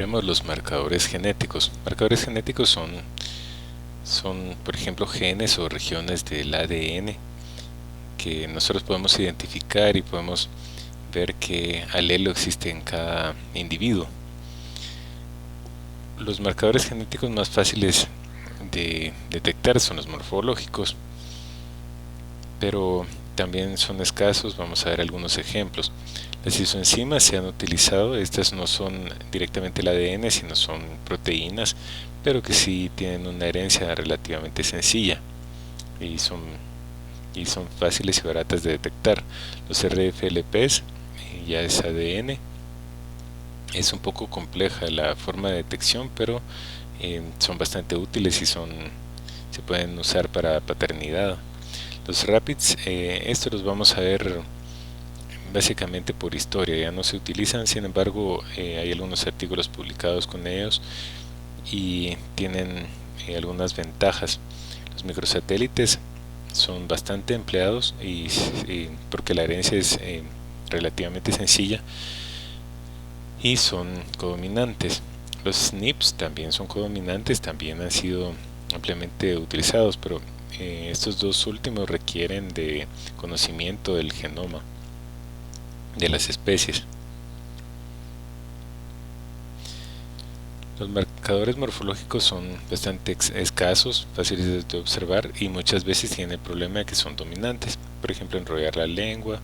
Vemos los marcadores genéticos. Marcadores genéticos son, por ejemplo, genes o regiones del ADN que nosotros podemos identificar y podemos ver qué alelo existe en cada individuo. Los marcadores genéticos más fáciles de detectar son los morfológicos, pero también son escasos. Vamos a ver algunos ejemplos. Las isoenzimas se han utilizado. Estas no son directamente el ADN, sino son proteínas, pero que sí tienen una herencia relativamente sencilla y son fáciles y baratas de detectar. Los RFLPs ya es ADN. Es un poco compleja la forma de detección, pero son bastante útiles y se pueden usar para paternidad. Los rapids, estos los vamos a ver básicamente por historia, ya no se utilizan. Sin embargo, hay algunos artículos publicados con ellos y tienen algunas ventajas. Los microsatélites son bastante empleados porque la herencia es relativamente sencilla y son codominantes. Los SNPs también son codominantes, también han sido ampliamente utilizados, pero estos dos últimos requieren de conocimiento del genoma de las especies. Los marcadores morfológicos son bastante escasos, fáciles de observar y muchas veces tienen el problema de que son dominantes. Por ejemplo, enrollar la lengua,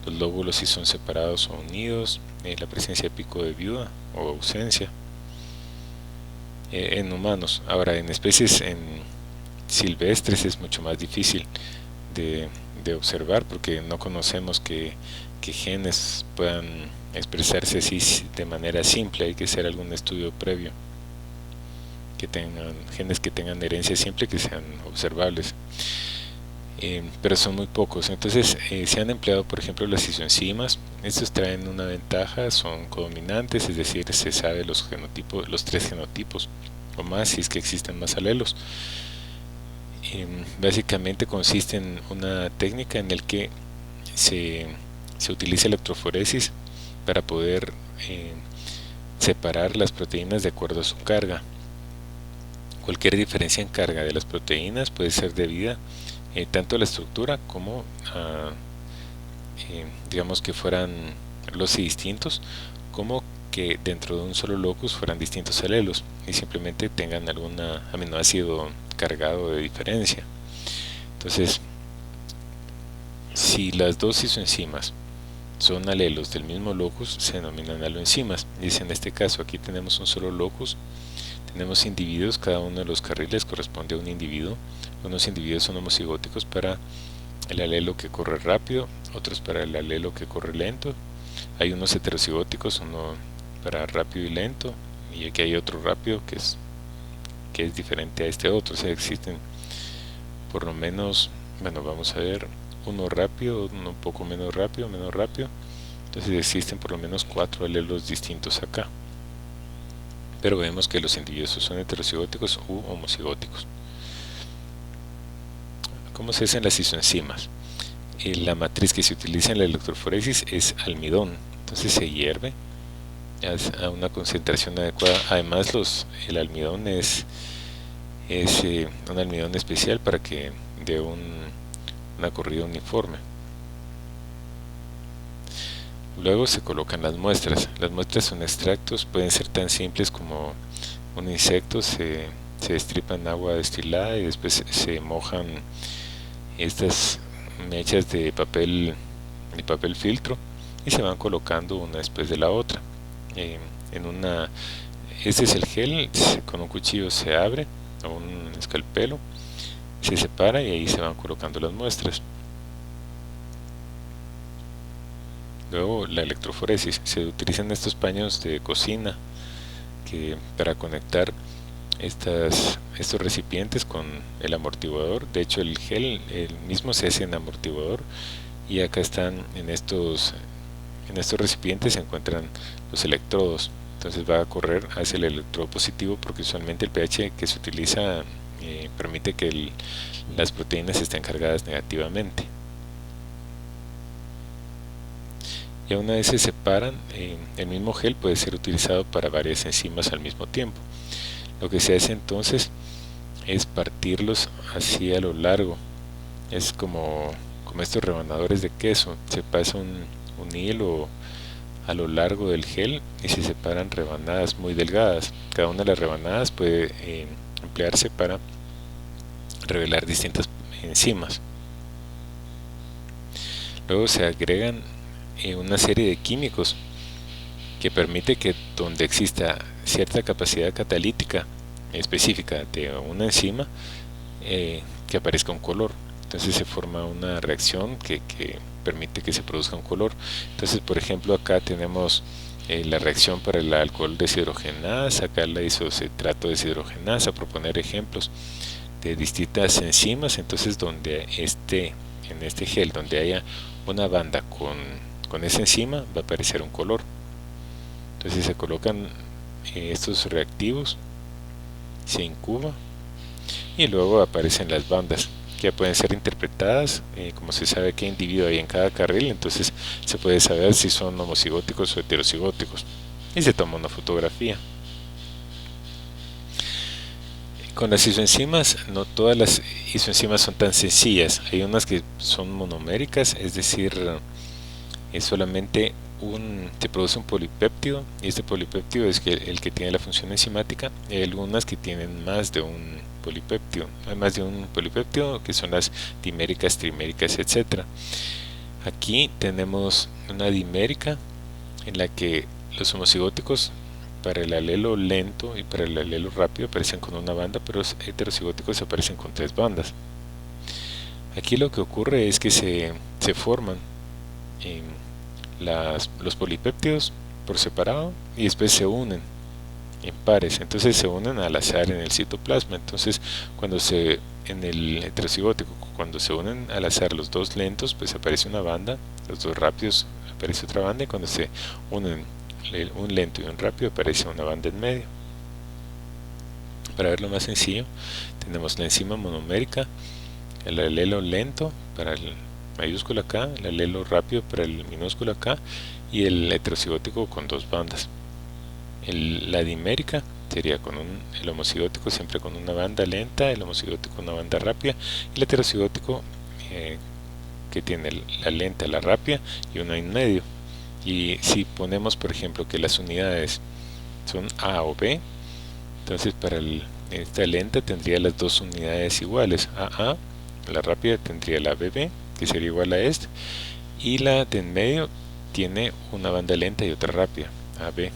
los lóbulos si son separados o unidos, la presencia de pico de viuda o ausencia en humanos. Ahora, en especies silvestres es mucho más difícil de observar porque no conocemos que genes puedan expresarse así de manera simple. Hay que hacer algún estudio previo, que tengan genes que tengan herencia simple, que sean observables, pero son muy pocos. Entonces se han empleado, por ejemplo, las isoenzimas. Estos traen una ventaja, son codominantes, es decir, se sabe los genotipos, los 3 genotipos o más si es que existen más alelos. Básicamente consiste en una técnica en la que se utiliza electroforesis para poder separar las proteínas de acuerdo a su carga. Cualquier diferencia en carga de las proteínas puede ser debida tanto a la estructura como a, digamos que fueran loci distintos, como que dentro de un solo locus fueran distintos alelos y simplemente tengan algún aminoácido cargado de diferencia. Entonces, si las dos isoenzimas son alelos del mismo locus, se denominan aloenzimas. Y en este caso aquí tenemos un solo locus, tenemos individuos, cada uno de los carriles corresponde a un individuo. Unos individuos son homocigóticos para el alelo que corre rápido, otros para el alelo que corre lento. Hay unos heterocigóticos, uno para rápido y lento, y aquí hay otro rápido que es diferente a este otro. O sea, existen por lo menos, bueno, vamos a ver, uno rápido, uno un poco menos rápido, entonces existen por lo menos 4 alelos distintos acá, pero vemos que los individuos son heterocigóticos u homocigóticos. ¿Cómo se hacen las isoenzimas? La matriz que se utiliza en la electroforesis es almidón, entonces se hierve a una concentración adecuada. Además el almidón es un almidón especial para que dé una corrida uniforme. Luego se colocan las muestras. Las muestras son extractos, pueden ser tan simples como un insecto, se destripa en agua destilada y después se mojan estas mechas de papel filtro y se van colocando una después de la otra. Este es el gel, con un cuchillo se abre o un escalpelo, se separa y ahí se van colocando las muestras. Luego la electroforesis, se utilizan estos paños de cocina para conectar estos recipientes con el amortiguador. De hecho, el gel el mismo se hace en amortiguador, y acá están en estos recipientes se encuentran los electrodos. Entonces va a correr hacia el electrodo positivo, porque usualmente el pH que se utiliza permite que las proteínas estén cargadas negativamente. y una vez se separan, el mismo gel puede ser utilizado para varias enzimas al mismo tiempo. Lo que se hace entonces es partirlos así a lo largo, es como estos rebanadores de queso, se pasa un hilo a lo largo del gel y se separan rebanadas muy delgadas. Cada una de las rebanadas puede emplearse para revelar distintas enzimas. Luego se agregan una serie de químicos que permite que donde exista cierta capacidad catalítica específica de una enzima, que aparezca un color. Entonces se forma una reacción que permite que se produzca un color. Entonces, por ejemplo, acá tenemos la reacción para el alcohol deshidrogenasa, acá la isocitrato deshidrogenasa, por poner ejemplos de distintas enzimas. Entonces, donde en este gel, donde haya una banda con esa enzima, va a aparecer un color. Entonces se colocan estos reactivos, se incuba y luego aparecen las bandas, que pueden ser interpretadas, como se sabe qué individuo hay en cada carril, entonces se puede saber si son homocigóticos o heterocigóticos y se toma una fotografía. Con las isoenzimas, no todas las isoenzimas son tan sencillas, hay unas que son monoméricas, es decir, es solamente se produce un polipéptido, y este polipéptido es el que tiene la función enzimática. Hay algunas que tienen más de un polipéptido, que son las diméricas, triméricas, etc. Aquí tenemos una dimérica en la que los homocigóticos para el alelo lento y para el alelo rápido aparecen con una banda, pero los heterocigóticos aparecen con 3 bandas. Aquí lo que ocurre es que se forman los polipéptidos por separado y después se unen en pares, entonces se unen al azar en el citoplasma. Entonces en el heterocigótico, cuando se unen al azar los dos lentos, pues aparece una banda, los dos rápidos aparece otra banda, y cuando se unen un lento y un rápido aparece una banda en medio. Para verlo más sencillo, tenemos la enzima monomérica, el alelo lento para el mayúscula K, el alelo rápido para el minúscula K, y el heterocigótico con 2 bandas. La dimérica sería el homocigótico siempre con una banda lenta, el homocigótico una banda rápida, y el heterocigótico que tiene la lenta, la rápida y una en medio. Y si ponemos, por ejemplo, que las unidades son A o B, entonces para esta lenta tendría las dos unidades iguales, AA, la rápida tendría la BB, que sería igual a esta, y la de en medio tiene una banda lenta y otra rápida, AB.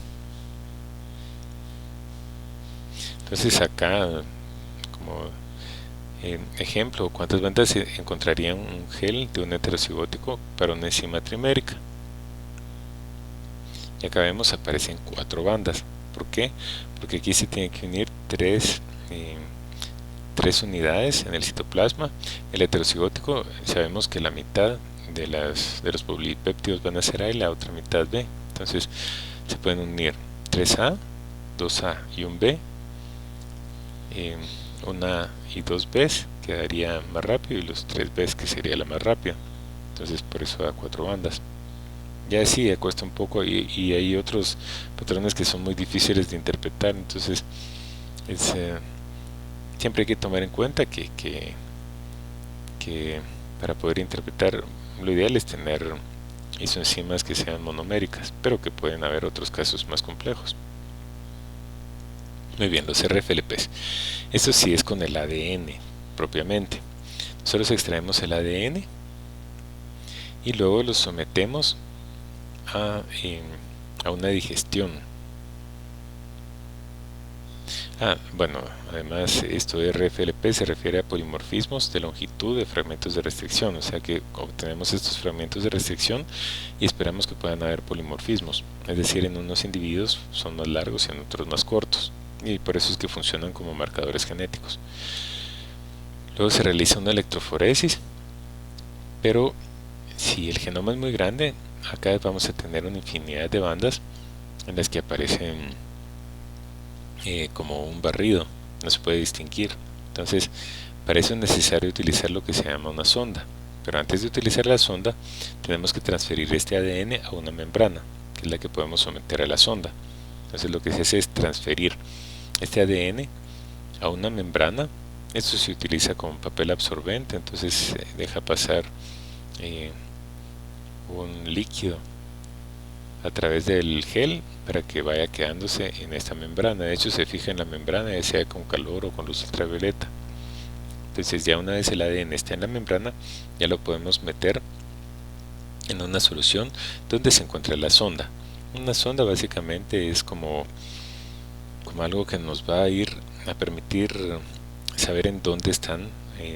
Entonces acá, como ejemplo, ¿cuántas bandas se encontraría un gel de un heterocigótico para una enzima trimérica? Y acá vemos aparecen 4 bandas. ¿Por qué? Porque aquí se tienen que unir tres unidades en el citoplasma. El heterocigótico, sabemos que la mitad de los polipéptidos van a ser A y la otra mitad B. Entonces se pueden unir 3A, 2A y un B, una y 2 Bs quedaría más rápido, y los 3 Bs que sería la más rápida. Entonces por eso da 4 bandas. Ya sí, cuesta un poco, y hay otros patrones que son muy difíciles de interpretar. Entonces siempre hay que tomar en cuenta que para poder interpretar, lo ideal es tener isoenzimas que sean monoméricas, pero que pueden haber otros casos más complejos. Muy bien, los RFLPs. Esto sí es con el ADN propiamente. Nosotros extraemos el ADN y luego lo sometemos a una digestión. Bueno, además esto de RFLP se refiere a polimorfismos de longitud de fragmentos de restricción, o sea que obtenemos estos fragmentos de restricción y esperamos que puedan haber polimorfismos, es decir, en unos individuos son más largos y en otros más cortos, y por eso es que funcionan como marcadores genéticos. Luego se realiza una electroforesis, pero si el genoma es muy grande, acá vamos a tener una infinidad de bandas en las que aparecen como un barrido, no se puede distinguir. Entonces para eso es necesario utilizar lo que se llama una sonda. Pero antes de utilizar la sonda, tenemos que transferir este ADN a una membrana, que es la que podemos someter a la sonda. Entonces lo que se hace es transferir este ADN a una membrana. Esto se utiliza como papel absorbente, entonces deja pasar un líquido a través del gel para que vaya quedándose en esta membrana. De hecho se fija en la membrana, ya sea con calor o con luz ultravioleta. Entonces ya una vez el ADN está en la membrana, ya lo podemos meter en una solución donde se encuentra la sonda. Una sonda básicamente es como algo que nos va a ir a permitir saber en dónde están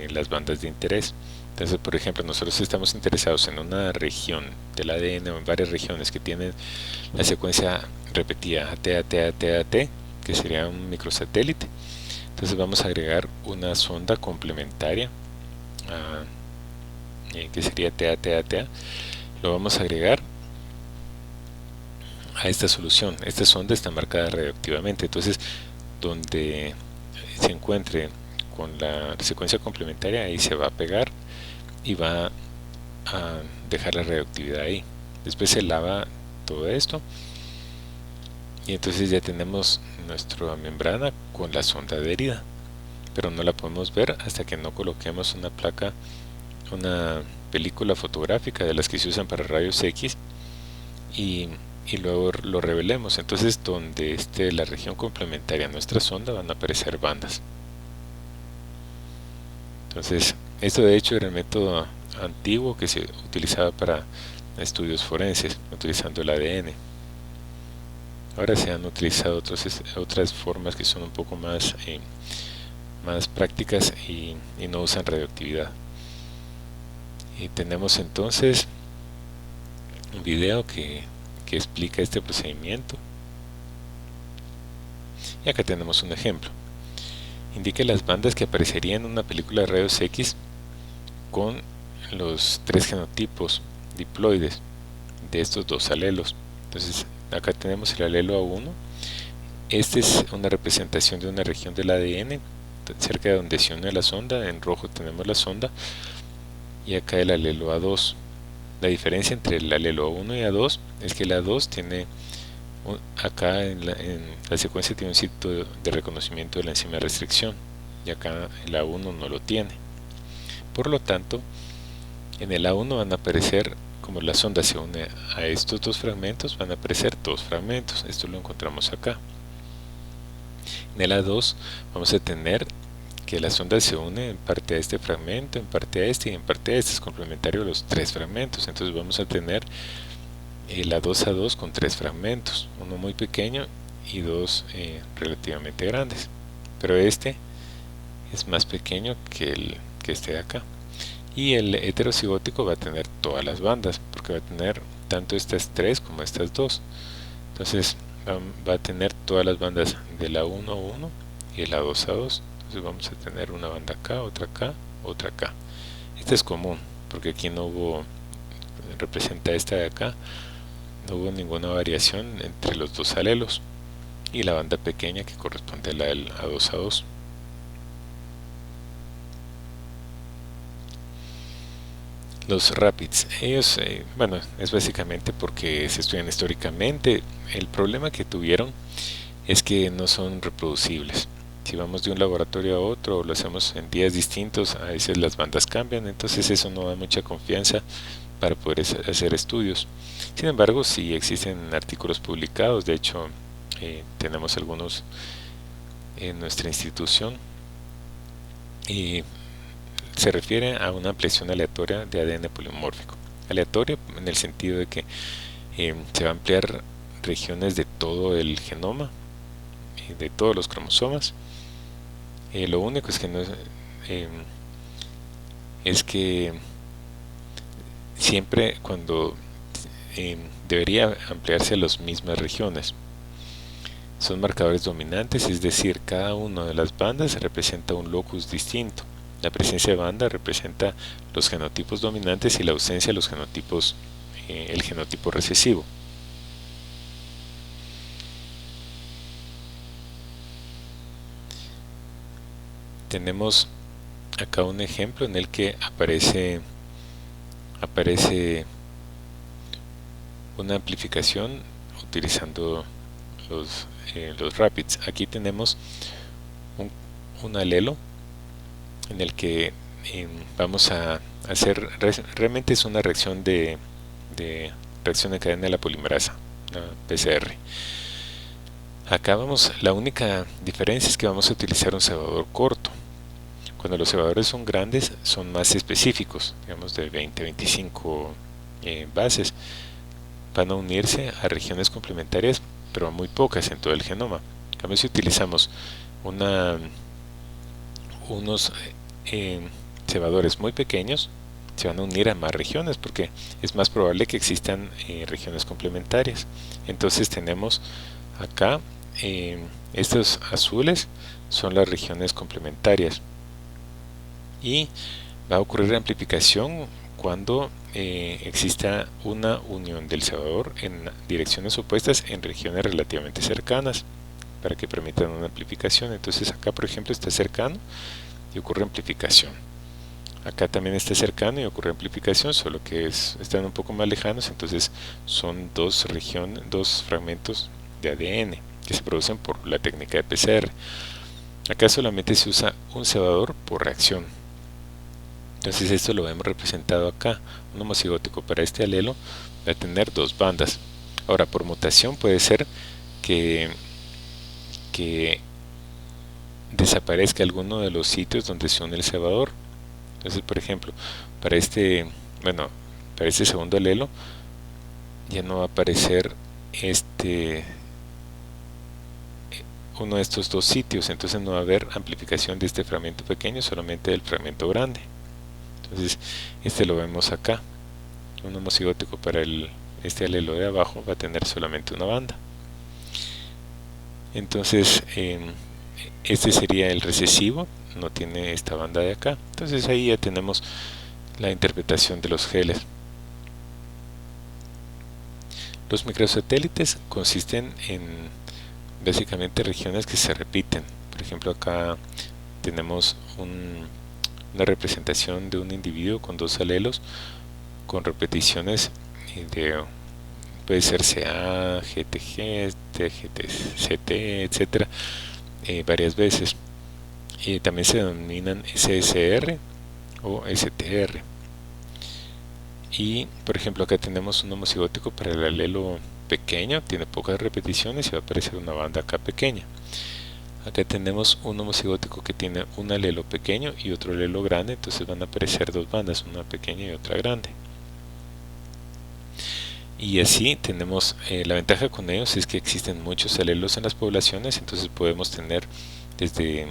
las bandas de interés. Entonces, por ejemplo, nosotros estamos interesados en una región del ADN o en varias regiones que tienen la secuencia repetida AT, que sería un microsatélite. Entonces vamos a agregar una sonda complementaria que sería TATA. Lo vamos a agregar a esta solución. Esta sonda está marcada radioactivamente, entonces donde se encuentre con la secuencia complementaria, ahí se va a pegar y va a dejar la radioactividad ahí. Después se lava todo esto y entonces ya tenemos nuestra membrana con la sonda adherida, pero no la podemos ver hasta que no coloquemos una placa, una película fotográfica de las que se usan para rayos X y luego lo revelemos. Entonces donde esté la región complementaria a nuestra sonda van a aparecer bandas. Entonces esto de hecho era el método antiguo que se utilizaba para estudios forenses, utilizando el ADN. Ahora se han utilizado otras formas que son un poco más prácticas y no usan radioactividad. Y tenemos entonces un video que explica este procedimiento. Y acá tenemos un ejemplo. Indica las bandas que aparecerían en una película de rayos X con los 3 genotipos diploides de estos 2 alelos. Entonces acá tenemos el alelo A1. Este es una representación de una región del ADN cerca de donde se une la sonda. En rojo tenemos la sonda y acá el alelo A2. La diferencia entre el alelo A1 y A2 es que el A2 tiene acá en la secuencia tiene un sitio de reconocimiento de la enzima de restricción y acá el A1 no lo tiene. Por lo tanto, en el A1 van a aparecer, como la sonda se une a estos 2 fragmentos, van a aparecer 2 fragmentos. Esto lo encontramos acá. En el A2 vamos a tener que la sonda se une en parte a este fragmento, en parte a este y en parte a este. Es complementario a los 3 fragmentos. Entonces vamos a tener el A2A2 con 3 fragmentos, uno muy pequeño y 2 relativamente grandes, pero este es más pequeño que este de acá. Y el heterocigótico va a tener todas las bandas, porque va a tener tanto estas 3 como estas 2. Entonces va a tener todas las bandas del A1A1 y el A2A2. Entonces vamos a tener una banda acá, otra acá, otra acá. Este es común, porque aquí no hubo, representa esta de acá, no hubo ninguna variación entre los 2 alelos y la banda pequeña que corresponde a la del A2A2. Los rapids, ellos, bueno, es básicamente porque se estudian históricamente. El problema que tuvieron es que no son reproducibles. Si vamos de un laboratorio a otro o lo hacemos en días distintos, a veces las bandas cambian, entonces eso no da mucha confianza para poder hacer estudios. Sin embargo, sí existen artículos publicados. De hecho, tenemos algunos en nuestra institución y se refiere a una ampliación aleatoria de ADN polimórfico. Aleatoria en el sentido de que se va a ampliar regiones de todo el genoma, de todos los cromosomas. Lo único es que no es que siempre cuando debería ampliarse a las mismas regiones. Son marcadores dominantes, es decir, cada una de las bandas representa un locus distinto. La presencia de banda representa los genotipos dominantes y la ausencia de los genotipos, el genotipo recesivo. Tenemos acá un ejemplo en el que aparece aparece una amplificación utilizando los rapids. Aquí tenemos un alelo en el que vamos a hacer, realmente es una reacción de reacción de cadena de la polimerasa, la PCR. Acá la única diferencia es que vamos a utilizar un cebador corto. Cuando los cebadores son grandes, son más específicos, digamos de 20-25 bases. Van a unirse a regiones complementarias, pero muy pocas en todo el genoma. En cambio, si utilizamos unos cebadores muy pequeños, se van a unir a más regiones porque es más probable que existan regiones complementarias. Entonces tenemos acá estos azules son las regiones complementarias y va a ocurrir amplificación cuando exista una unión del cebador en direcciones opuestas en regiones relativamente cercanas para que permitan una amplificación. Entonces acá por ejemplo está cercano y ocurre amplificación. Acá también está cercano y ocurre amplificación, solo que están un poco más lejanos, entonces son dos fragmentos de ADN que se producen por la técnica de PCR. Acá solamente se usa un cebador por reacción. Entonces esto lo hemos representado acá. Un homocigótico para este alelo va a tener dos bandas. Ahora, por mutación puede ser que desaparezca alguno de los sitios donde se une el cebador. Entonces, por ejemplo, para este segundo alelo ya no va a aparecer uno de estos dos sitios, entonces no va a haber amplificación de este fragmento pequeño, solamente del fragmento grande. Entonces este lo vemos acá. Un homocigótico para este alelo de abajo va a tener solamente una banda. Entonces este sería el recesivo, no tiene esta banda de acá. Entonces ahí ya tenemos la interpretación de los geles. Los microsatélites consisten en básicamente regiones que se repiten. Por ejemplo, acá tenemos una representación de un individuo con dos alelos con repeticiones puede ser CA, GTG, TGT, etcétera, varias veces. También se denominan SSR o STR. Y por ejemplo acá tenemos un homocigótico para el alelo pequeño, tiene pocas repeticiones y va a aparecer una banda acá pequeña. Acá tenemos un homocigótico que tiene un alelo pequeño y otro alelo grande, entonces van a aparecer dos bandas, una pequeña y otra grande. Y así tenemos, la ventaja con ellos es que existen muchos alelos en las poblaciones, entonces podemos tener desde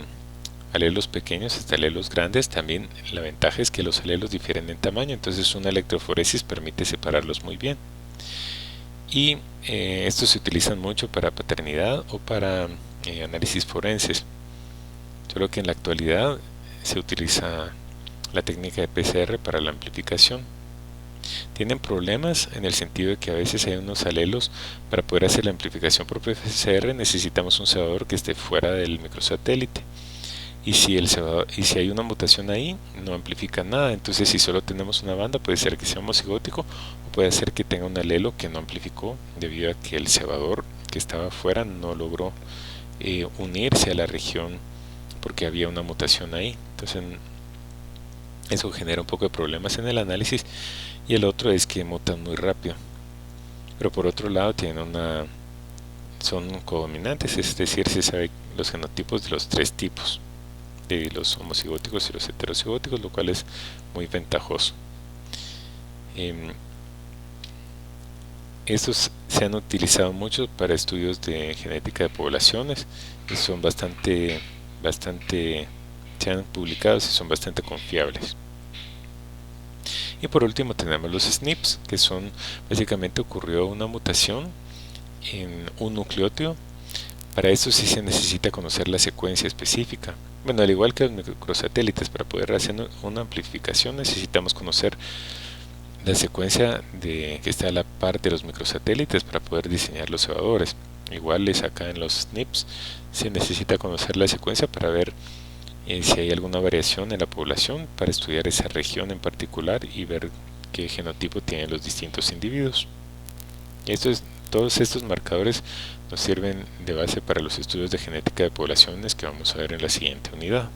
alelos pequeños hasta alelos grandes. También la ventaja es que los alelos difieren en tamaño, entonces una electroforesis permite separarlos muy bien. Y estos se utilizan mucho para paternidad o para análisis forenses, solo que en la actualidad se utiliza la técnica de PCR para la amplificación. Tienen problemas en el sentido de que a veces hay unos alelos. Para poder hacer la amplificación por PCR necesitamos un cebador que esté fuera del microsatélite, y si hay una mutación ahí no amplifica nada. Entonces si solo tenemos una banda puede ser que sea homocigótico o puede ser que tenga un alelo que no amplificó debido a que el cebador que estaba afuera no logró unirse a la región porque había una mutación ahí. Entonces eso genera un poco de problemas en el análisis. Y el otro es que mutan muy rápido, pero por otro lado son codominantes, es decir, se sabe los genotipos de los tres tipos, de los homocigóticos y los heterocigóticos, lo cual es muy ventajoso. Estos se han utilizado mucho para estudios de genética de poblaciones y son se han publicado y son bastante confiables. Y por último tenemos los SNPs, que son básicamente ocurrió una mutación en un nucleótido. Para esto sí se necesita conocer la secuencia específica. Bueno, al igual que los microsatélites, para poder hacer una amplificación necesitamos conocer la secuencia que está a la par de los microsatélites para poder diseñar los cebadores. Igual es acá en los SNPs, se necesita conocer la secuencia para ver si hay alguna variación en la población, para estudiar esa región en particular y ver qué genotipo tienen los distintos individuos. Todos estos marcadores nos sirven de base para los estudios de genética de poblaciones que vamos a ver en la siguiente unidad.